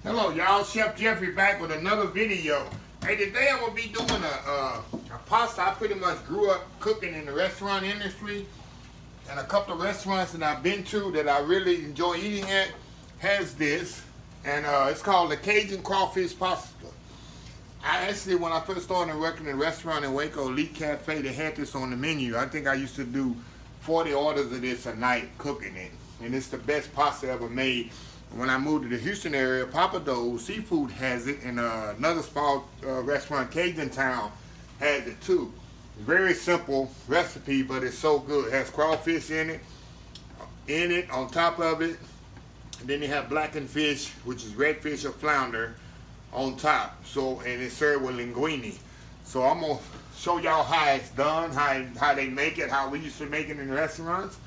Hello y'all, Chef Jeffrey back with another video. Hey, today I'm going to be doing a pasta. I pretty much grew up cooking in the restaurant industry, and a couple of restaurants that I've been to that I really enjoy eating at has this, and it's called the Cajun crawfish pasta. I actually, when I first started working in a restaurant in Waco, Elite Cafe, they had this on the menu. I think I used to do 40 orders of this a night cooking it, and it's the best pasta ever made. When I moved to the Houston area, Papa Do's Seafood has it, and another small restaurant, Cajun Town, has it too. Very simple recipe, but it's so good. It has crawfish in it, on top of it. And then they have blackened fish, which is redfish or flounder, on top. So, and it's served with linguine. So I'm gonna show y'all how it's done, how they make it, how we used to make it in restaurants.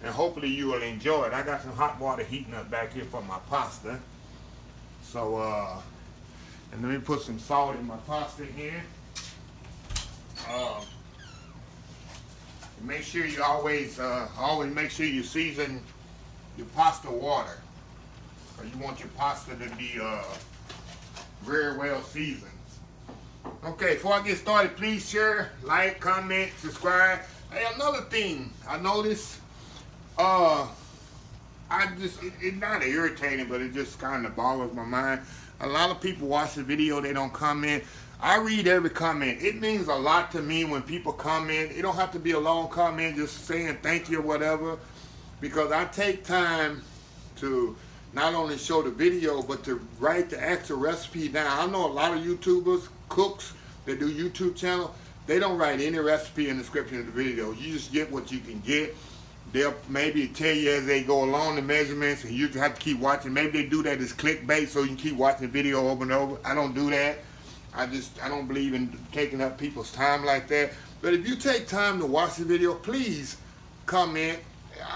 And hopefully you will enjoy it. I got some hot water heating up back here for my pasta. So, and let me put some salt in my pasta here. Make sure you always make sure you season your pasta water. Or you want your pasta to be very well seasoned. Okay, before I get started, please share, like, comment, subscribe. Hey, another thing I noticed. It's not irritating, but it just kind of boggles my mind. A lot of people watch the video, they don't comment. I read every comment. It means a lot to me when people comment. It don't have to be a long comment, just saying thank you or whatever, because I take time to not only show the video, but to write the actual recipe down. I know a lot of YouTubers, cooks that do YouTube channel, they don't write any recipe in the description of the video. You just get what you can get. They'll maybe tell you as they go along the measurements, and you have to keep watching. Maybe they do that as clickbait so you can keep watching the video over and over. I don't do that. I don't believe in taking up people's time like that. But if you take time to watch the video, please comment.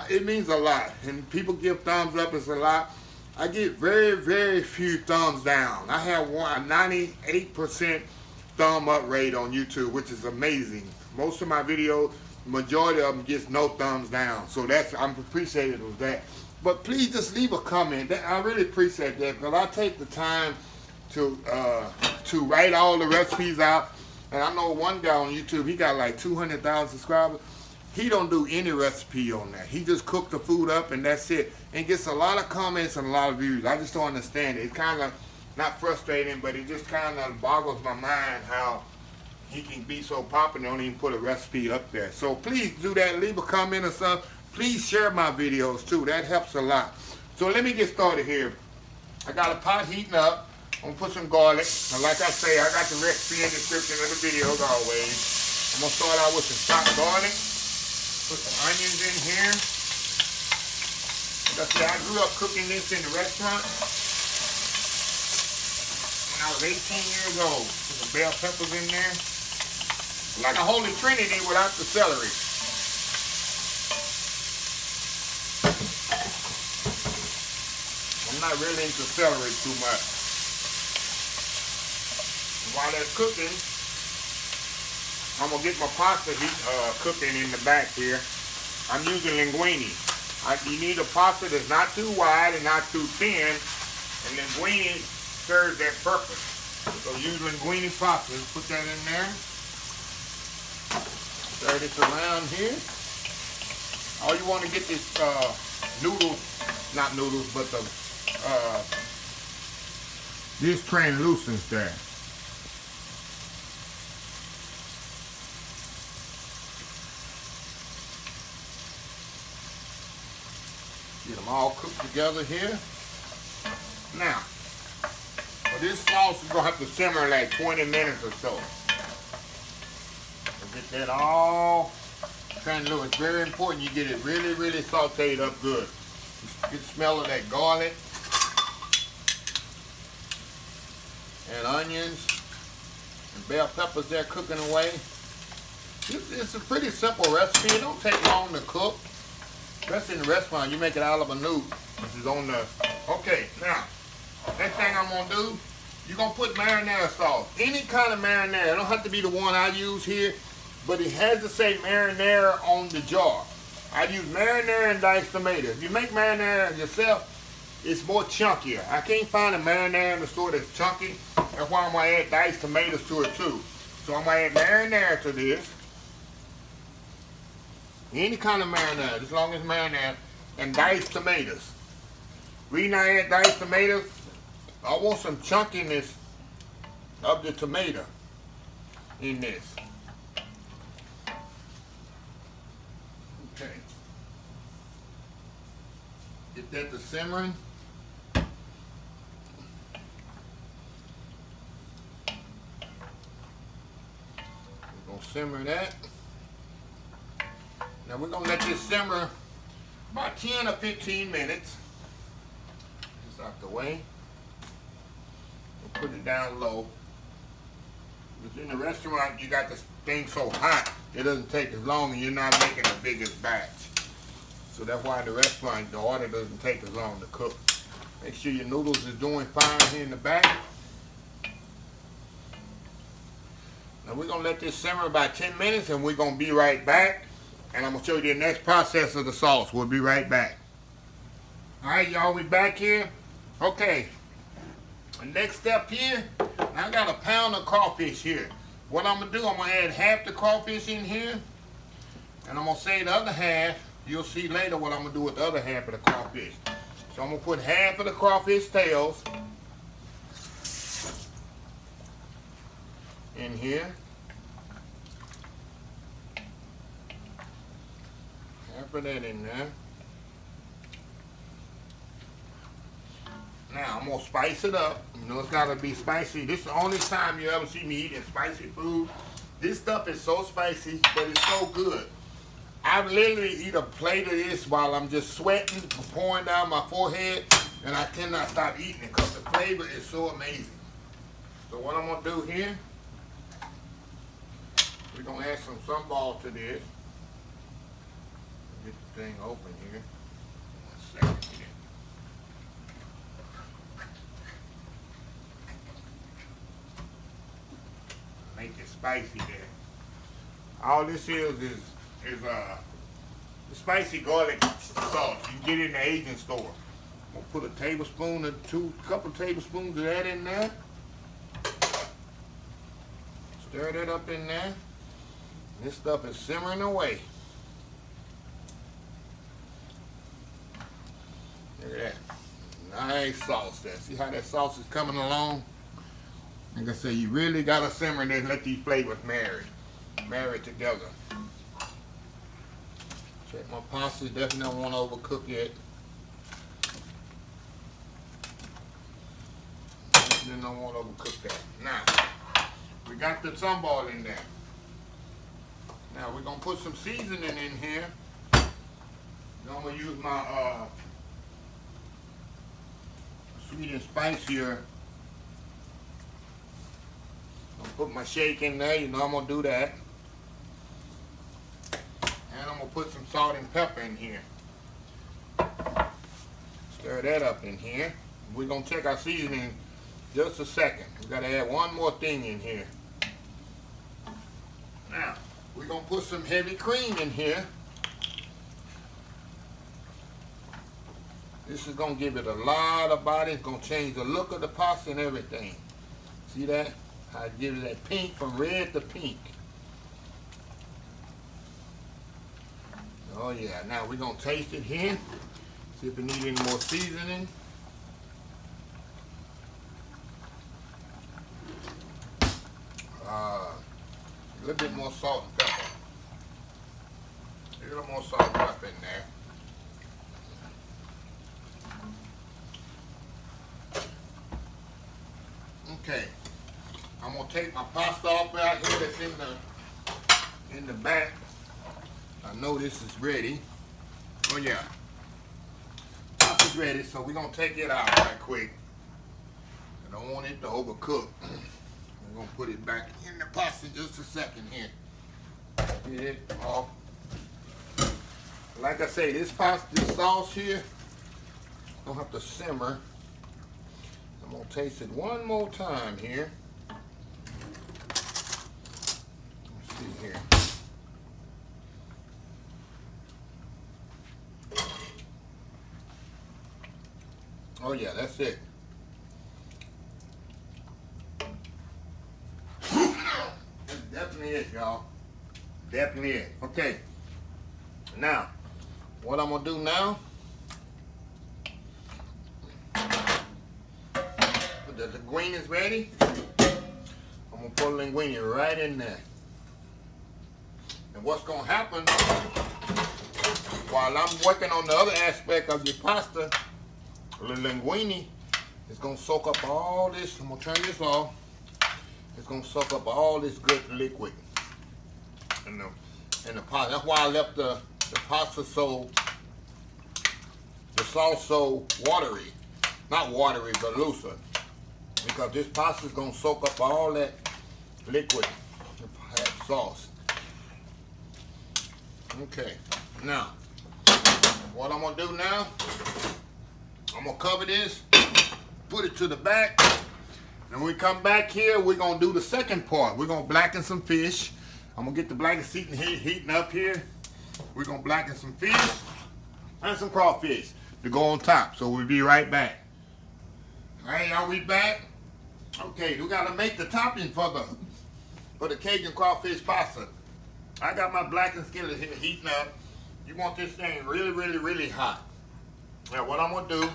It means a lot. And people give thumbs up, it's a lot. I get very, very few thumbs down. I have a 98% thumb up rate on YouTube, which is amazing. Most of my videos, majority of them gets no thumbs down, so I'm appreciative of that. But please just leave a comment. I really appreciate that, because I take the time to write all the recipes out. And I know one guy on YouTube, he got like 200,000 subscribers. He don't do any recipe on that. He just cook the food up and that's it, and gets a lot of comments and a lot of views. I just don't understand it. It's kind of not frustrating, but it just kind of boggles my mind how he can be so popular and don't even put a recipe up there. So please do that. Leave a comment or something. Please share my videos too. That helps a lot. So let me get started here. I got a pot heating up. I'm gonna put some garlic. Now, like I say, I got the recipe in the description of the video as always. I'm gonna start out with some chopped garlic. Put some onions in here. Like I said, I grew up cooking this in the restaurant when I was 18 years old. Put some bell peppers in there. Like a holy trinity without the celery. I'm not really into celery too much. While that's cooking, I'm gonna get my pasta cooking in the back here. I'm using linguine. You need a pasta that's not too wide and not too thin, and linguine serves that purpose. So use linguine pasta. Put that in there. Stir this around here. All you want to get this noodles, not noodles, but the this translucence there. Get them all cooked together here. Now, for this sauce, we're gonna have to simmer like 20 minutes or so. Get that all translucent. It's very important you get it really, really sauteed up good. You get the smell of that garlic and onions and bell peppers there cooking away. It's a pretty simple recipe. It don't take long to cook. Especially in the restaurant, you make it out of a noodle, which is on the... Okay, now, next thing I'm gonna do, you're gonna put marinara sauce. Any kind of marinara. It don't have to be the one I use here, but it has to say marinara on the jar. I use marinara and diced tomato. If you make marinara yourself, it's more chunkier. I can't find a marinara in the store that's chunky. That's why I'm gonna add diced tomatoes to it too. So I'm gonna add marinara to this. Any kind of marinara, as long as marinara, and diced tomatoes. Reason I add diced tomatoes, I want some chunkiness of the tomato in this. Okay. Get that to simmering. We're gonna simmer that. Now we're gonna let this simmer about 10 or 15 minutes. Just out the way. We'll put it down low. Because in the restaurant you got this thing so hot, it doesn't take as long and you're not making the biggest batch. So that's why in the restaurant the order doesn't take as long to cook. Make sure your noodles is doing fine here in the back. Now we're gonna let this simmer about 10 minutes and we're gonna be right back. And I'm gonna show you the next process of the sauce. We'll be right back. Alright y'all, we back here. Okay. The next step here, I got a pound of crawfish here. What I'm gonna do, I'm gonna add half the crawfish in here. And I'm gonna save the other half. You'll see later what I'm gonna do with the other half of the crawfish. So I'm gonna put half of the crawfish tails in here. Half of that in there. Now I'm gonna spice it up. You know it's gotta be spicy. This is the only time you ever see me eating spicy food. This stuff is so spicy, but it's so good. I literally eat a plate of this while I'm just sweating, pouring down my forehead, and I cannot stop eating it because the flavor is so amazing. So what I'm gonna do here, we're gonna add some sambal to this. Get the thing open here. 1 second here. Make it spicy there. All this is the spicy garlic sauce. You can get it in the Asian store. I'm gonna put a tablespoon or couple tablespoons of that in there. Stir that up in there. This stuff is simmering away. Look at that. Nice sauce there. See how that sauce is coming along? Like I say, you really gotta simmer and then let these flavors marry together. Check my pasta, definitely don't want to overcook it. Definitely don't want to overcook that. Now, we got the sambal in there. Now we're gonna put some seasoning in here. Now I'm gonna use my sweet and spicier. I'll put my shake in there, you know I'm gonna do that. And I'm gonna put some salt and pepper in here. Stir that up in here. We're gonna check our seasoning just a second. We gotta add one more thing in here. Now, we're gonna put some heavy cream in here. This is gonna give it a lot of body. It's gonna change the look of the pasta and everything. See that? I give it that pink, from red to pink. Oh yeah, now we're gonna taste it here. See if it needs any more seasoning. A little bit more salt and pepper. A little more salt and pepper in there. Okay. I'm gonna take my pasta off out here that's in the back. I know this is ready. Oh yeah. Pasta's ready, so we're gonna take it out right quick. I don't want it to overcook. I'm gonna put it back in the pasta in just a second here. Get it off. Like I say, this sauce here don't have to simmer. I'm gonna taste it one more time here. Let's see here. Oh yeah, that's it. That's definitely it, y'all. Definitely it. Okay. Now, what I'm gonna do now, the linguine is ready. I'm gonna put the linguine right in there. And what's gonna happen while I'm working on the other aspect of the pasta, the linguine is gonna soak up all this. I'm gonna turn this off. It's gonna soak up all this good liquid in the pasta. That's why I left the pasta so, the sauce so watery. Not watery, but looser. Because this pasta is gonna soak up all that liquid, that sauce. Okay, now, what I'm gonna do now, I'm gonna cover this, put it to the back, and when we come back here, we're gonna do the second part. We're gonna blacken some fish. I'm gonna get the blackened heating up here. We're gonna blacken some fish and some crawfish to go on top. So we'll be right back. All right, y'all, we back. Okay, we gotta make the topping for the Cajun crawfish pasta. I got my blackened skillet here heating up. You want this thing really, really, really hot. Now what I'm gonna do,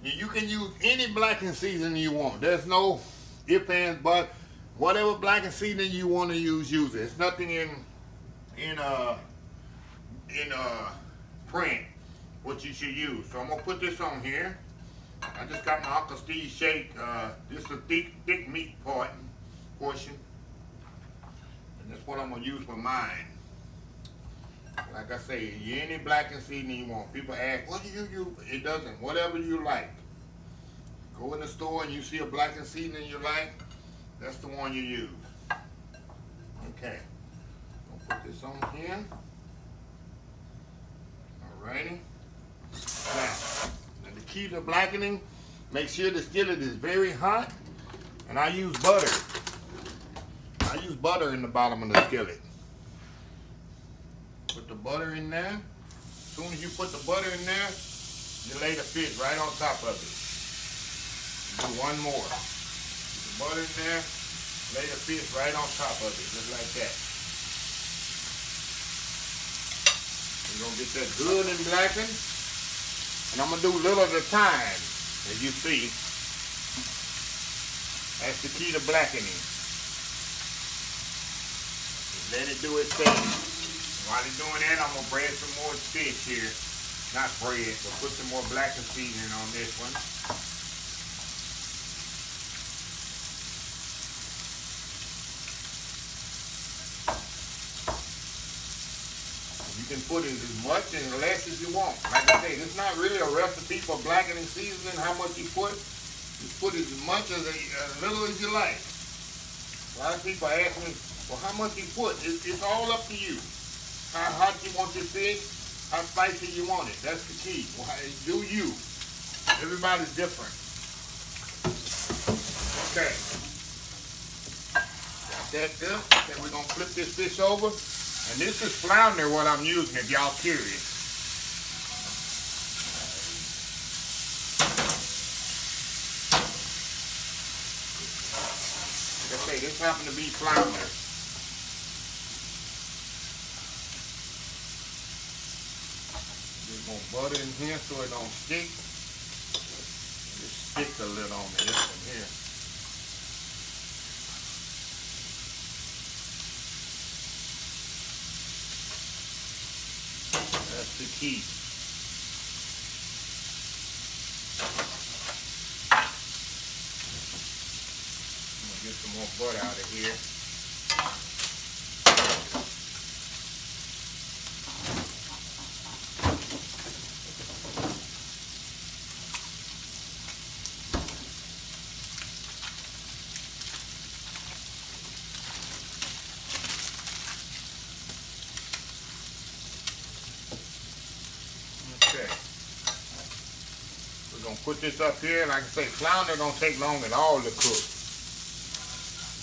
you can use any blackened seasoning you want. There's no ifs, ands, buts. Whatever blackened seasoning you want to use it. It's nothing in print what you should use. So I'm gonna put this on here. I just got my Uncle Steve shake. This is a thick meat portion. And that's what I'm gonna use for mine. Like I say, any blackened seasoning you want. People ask, what do you use? It doesn't. Whatever you like. Go in the store and you see a blackened seasoning you like, that's the one you use. Okay. I'll put this on here. Alrighty. Now, the key to blackening, make sure the skillet is very hot. And I use butter. I use butter in the bottom of the skillet. Put the butter in there. As soon as you put the butter in there, you lay the fish right on top of it. Do one more. Put the butter in there, lay the fish right on top of it, just like that. You're gonna get that good and blackened. And I'm gonna do little at a time, as you see. That's the key to blackening. Let it do its thing. While it's doing that, I'm gonna braid some more fish here. Not bread, but put some more blackened seasoning on this one. You can put in as much and less as you want. Like I say, it's not really a recipe for blackening seasoning, how much you put. Just put as much as little as you like. A lot of people ask me, well, how much you put? It's all up to you. How hot you want your fish, how spicy you want it. That's the key. Do you. Everybody's different. Okay. Got that good. Okay, we're going to flip this fish over. And this is flounder, what I'm using, if y'all curious. Like I say, this happened to be flounder. Just gonna butter in here so it don't stick. Just stick a little on this one here. That's the key. I'm gonna get some more butter out of here. Okay. We're gonna put this up here. Like I say, flounder don't take long at all to cook.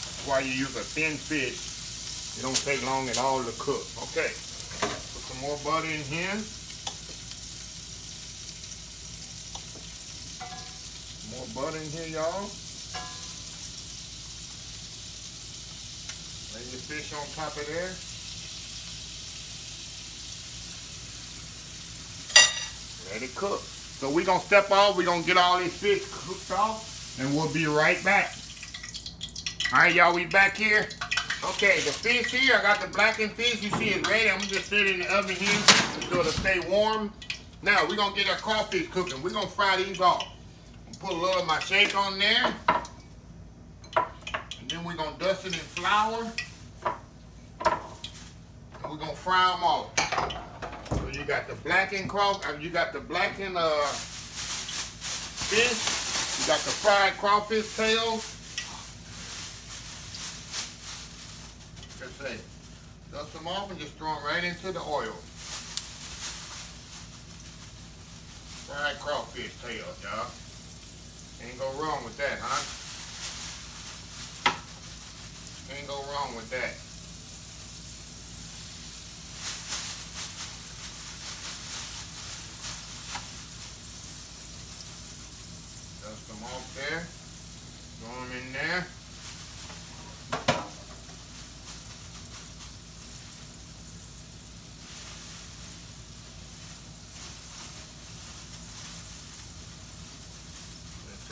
That's why you use a thin fish. It don't take long at all to cook. Okay. Put some more butter in here. more butter in here, y'all. Lay your fish on top of there. Let it cook. So we're going to step off. We're going to get all this fish cooked off. And we'll be right back. Alright, y'all, we back here. Okay, the fish here, I got the blackened fish. You see it's ready. I'm just set it in the oven here so it'll stay warm. Now, we're going to get our crawfish cooking. We're going to fry these off. Put a little of my shake on there. And then we're going to dust it in flour. And we're going to fry them off. So you got the blackened crawfish, you got the blackened fish. You got the fried crawfish tails. Let's say, dust them off and just throw them right into the oil. Fried crawfish tails, y'all. Ain't go wrong with that, huh? Ain't go wrong with that. Dust them off there. Throw them in there.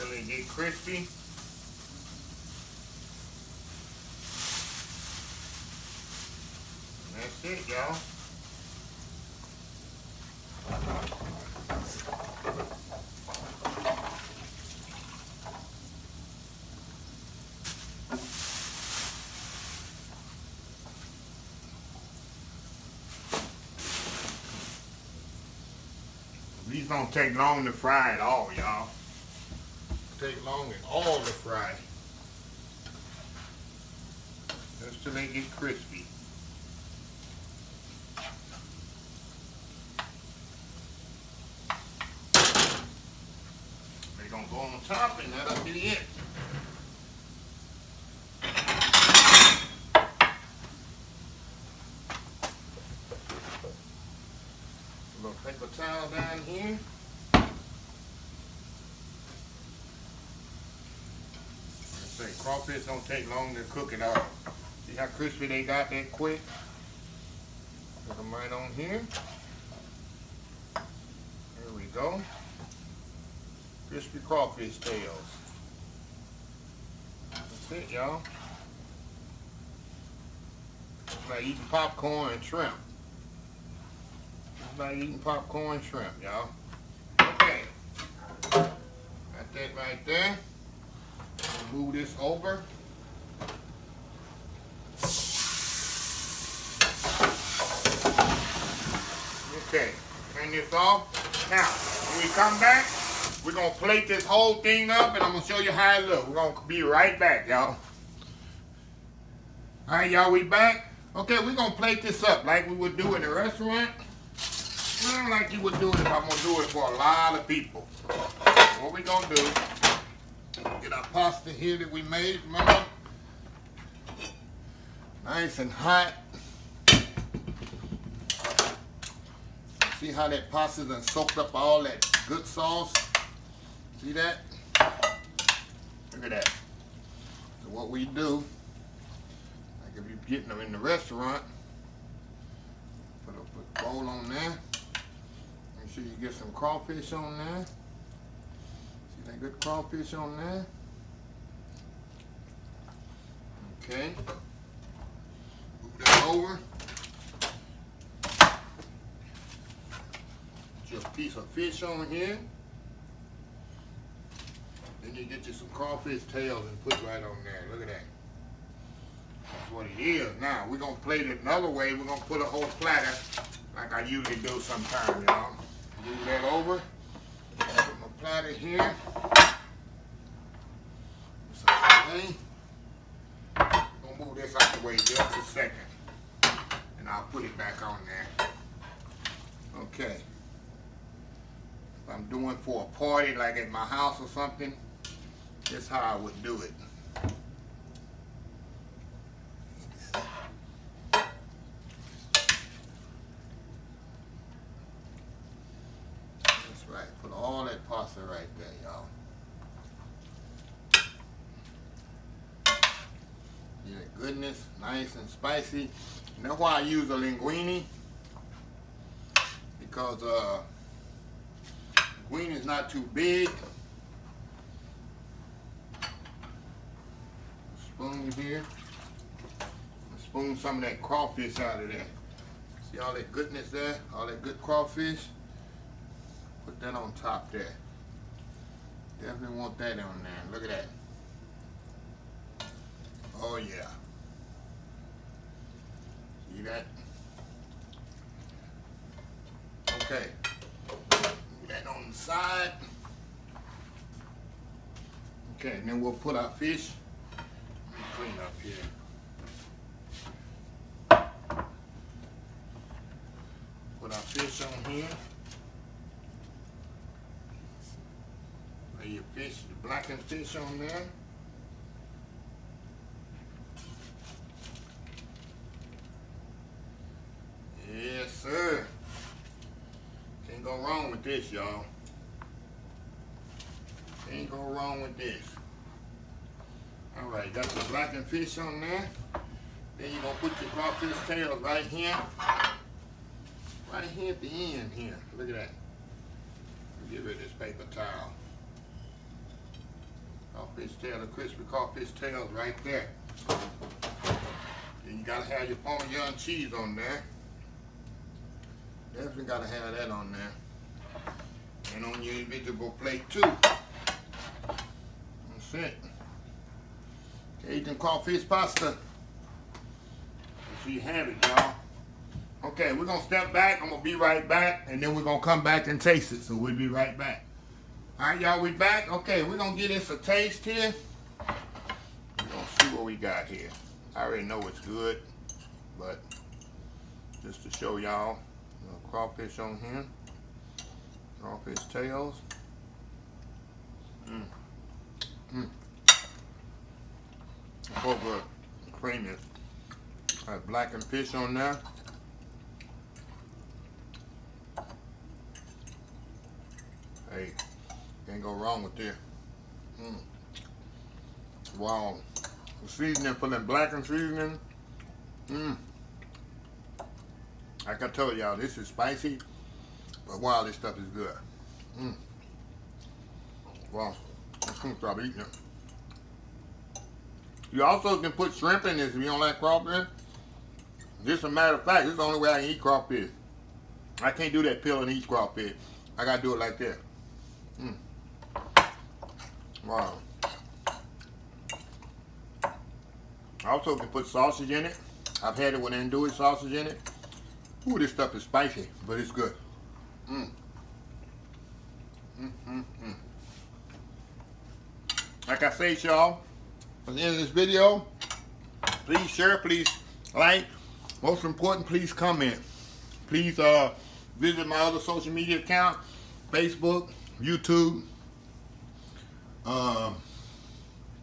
Until they get crispy. And that's it, y'all. These don't take long to fry at all, y'all. Take long at all to fry. Just till they get crispy. They're gonna go on top and that'll be it. A little paper towel down here. Crawfish don't take long to cook at all. See how crispy they got that quick? Put them right on here. There we go. Crispy crawfish tails. That's it, y'all. It's like eating popcorn and shrimp. It's like eating popcorn and shrimp, y'all. Okay. Got that right there. Move this over. Okay, turn this off. Now, when we come back, we're going to plate this whole thing up and I'm going to show you how it looks. We're going to be right back, y'all. Alright, y'all, we back. Okay, we're going to plate this up like we would do in a restaurant. Well, like you would do it if I'm going to do it for a lot of people. What we're going to do, get our pasta here that we made, remember? Nice and hot. See how that pasta done soaked up all that good sauce? See that? Look at that. So what we do, like if you're getting them in the restaurant, put a bowl on there. Make sure you get some crawfish on there. See that good crawfish on there? Okay. Move that over. Put your piece of fish on here. Then you get you some crawfish tails and put right on there. Look at that. That's what it is. Now, we're going to plate it another way. We're going to put a whole platter like I usually do sometimes, y'all. Move that over. Put my platter here. This out the way. I'm going to move this out the way just a second. And I'll put it back on there. Okay. If I'm doing for a party like at my house or something, that's how I would do it. That's right. Put all that pasta right there, y'all. See that goodness, nice and spicy. And that's why I use a linguine, because linguine is not too big. Spoon here. Spoon some of that crawfish out of there. See all that goodness there? All that good crawfish? Put that on top there. Definitely want that on there. Look at that. Oh yeah. See that? Okay. Put that on the side. Okay, and then we'll put our fish. Let me clean up here. Put our fish on here. Lay your fish, the blackened fish on there. Yes, sir. Can't go wrong with this, y'all. Can't go wrong with this. All right, got the blackened fish on there. Then you're gonna put your crawfish tail right here. Right here at the end here. Look at that. Get rid of this paper towel. Crawfish tail, the crispy crawfish tails right there. Then you gotta have your Parmesan cheese on there. Definitely gotta have that on there. And on your individual plate too. That's it. Cajun crawfish pasta. So you have it, y'all. Okay, we're gonna step back. I'm gonna be right back, and then we're gonna come back and taste it. So we'll be right back. All right, y'all, we back. Okay, we're gonna give this a taste here. We're gonna see what we got here. I already know it's good, but just to show y'all, crawfish on here, crawfish tails. So good, creamy. Got blackened fish on there. Hey, can't go wrong with this. Wow. The seasoning for that blackened seasoning. Like I told y'all, this is spicy, but wow, this stuff is good. Wow. I'm gonna stop eating it. You also can put shrimp in this if you don't like crawfish. Just a matter of fact, this is the only way I can eat crawfish. I can't do that peel and eat crawfish. I gotta do it like that. Wow. I also can put sausage in it. I've had it with andouille sausage in it. Ooh, this stuff is spicy, but it's good. Like I say, y'all, at the end of this video, please share, please like. Most important, please comment. Please visit my other social media account, Facebook, YouTube,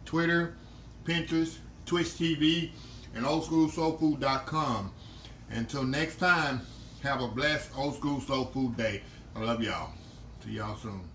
Twitter, Pinterest, Twitch TV, and oldschoolsoulfood.com. Until next time, have a blessed Old School Soul Food Day. I love y'all. See y'all soon.